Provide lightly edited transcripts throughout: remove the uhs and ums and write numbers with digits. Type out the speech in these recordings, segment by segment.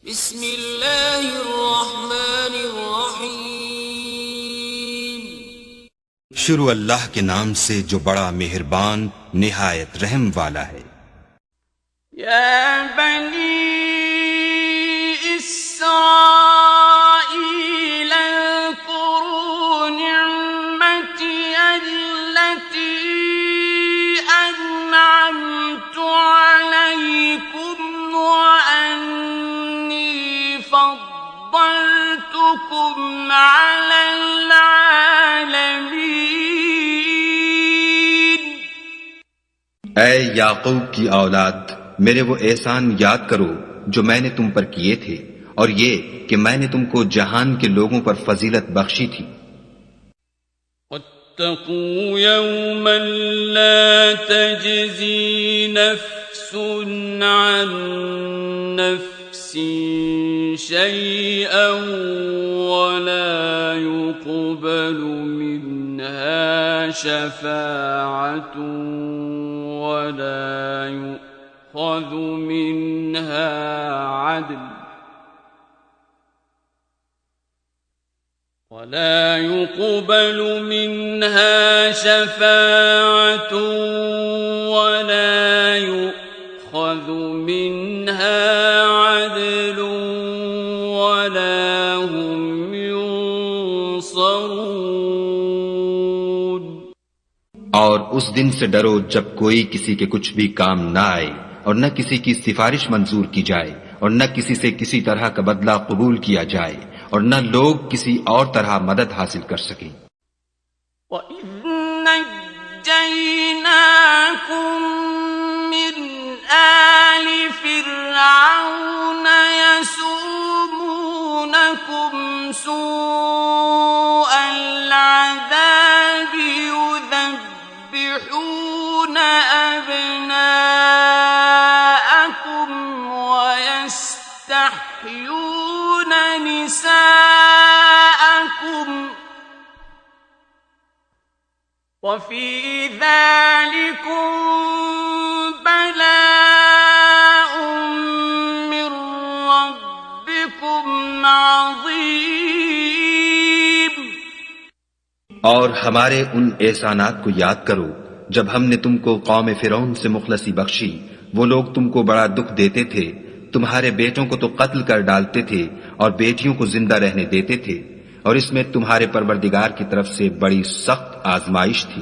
بسم اللہ الرحمن الرحیم۔ شروع اللہ کے نام سے جو بڑا مہربان نہایت رحم والا ہے۔ یا بنی اسرائیل اذکروا نعمتی التي انعمت علیکم وانی فضلتکم علی العالمین۔ اے یعقوب کی اولاد، میرے وہ احسان یاد کرو جو میں نے تم پر کیے تھے، اور یہ کہ میں نے تم کو جہان کے لوگوں پر فضیلت بخشی تھی۔ واتقوا يوما لا تجزي نفس عن نفس شيئا ولا يقبل منها شفاعة ولا يؤخذ منها عدل ولا يقبل منها شفاعة ولا يؤخذ منها عدل ولا هم ينصرون۔ اور اس دن سے ڈرو جب کوئی کسی کے کچھ بھی کام نہ آئے، اور نہ کسی کی سفارش منظور کی جائے، اور نہ کسی سے کسی طرح کا بدلہ قبول کیا جائے، اور نہ لوگ کسی اور طرح مدد حاصل کر سکیں۔ وَإِذْ نَجَّيْنَاكُمْ مِنْ آلِ فِرْعَوْنَ يَسُومُونَكُمْ سُوءَ الْعَذَابِ يُذَبِّحُونَ أَبْنَاءَكُمْ وَيَسْتَحْيُونَ نِسَاءَكُمْ وَفِي ذَلِكُمْ بَلَاءٌ مِّن رَّبِّكُمْ عَظِيمٌ۔ اور ہمارے ان احسانات کو یاد کرو جب ہم نے تم کو قوم فرعون سے مخلصی بخشی۔ وہ لوگ تم کو بڑا دکھ دیتے تھے، تمہارے بیٹوں کو تو قتل کر ڈالتے تھے اور بیٹیوں کو زندہ رہنے دیتے تھے، اور اس میں تمہارے پروردگار کی طرف سے بڑی سخت آزمائش تھی۔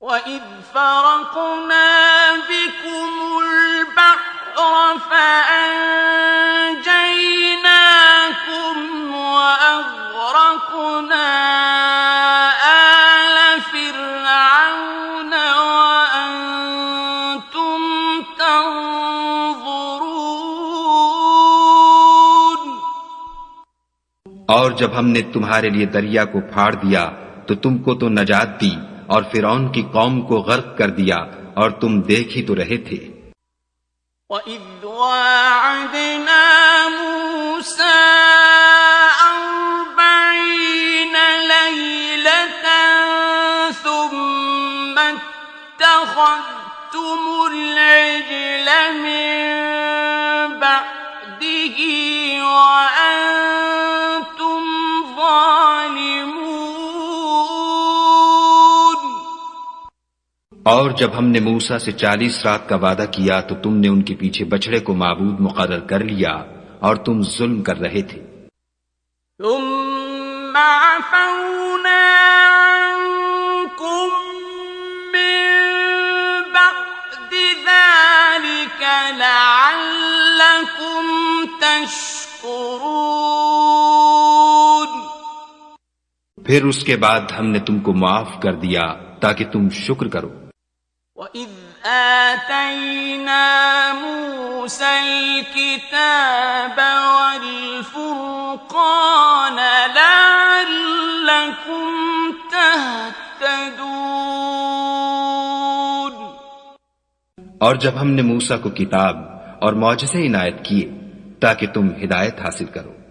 وَإِذْ فَرَقْنَا بِكُمُ الْبَحْرَ فَأَنْجَيْنَاكُمْ وَأَغْرَقْنَا آلَ فِرْعَوْنَ وَأَنْتُمْ تَنْظُرُونَ۔ اور جب ہم نے تمہارے لیے دریا کو پھاڑ دیا تو تم کو تو نجات دی، اور فرعون کی قوم کو غرق کر دیا، اور تم دیکھ ہی تو رہے تھے۔ وَإِذْ وَاعَدْنَا مُوسَىٰ 40 لَيْلَةً ثُمَّ اتَّخَذْتُمُ الْعِجْلَ مِن بَعْدِهِ وَأَنْتُمْ ظَالِمُونَ۔ اور جب ہم نے موسیٰ سے 40 رات کا وعدہ کیا تو تم نے ان کے پیچھے بچڑے کو معبود مقرر کر لیا، اور تم ظلم کر رہے تھے۔ ثُمَّ عَفَوْنَا عَنْكُمْ مِنْ بَعْدِ ذَلِكَ لَعَلَّكُمْ تَشْكُرُونَ۔ پھر اس کے بعد ہم نے تم کو معاف کر دیا تاکہ تم شکر کرو۔ وَإِذْ آتَيْنَا مُوسَى الْكِتَابَ وَالْفُرْقَانَ لَعَلَّكُمْ تَهْتَدُونَ۔ اور جب ہم نے موسیٰ کو کتاب اور معجزے عنایت کیے تاکہ تم ہدایت حاصل کرو۔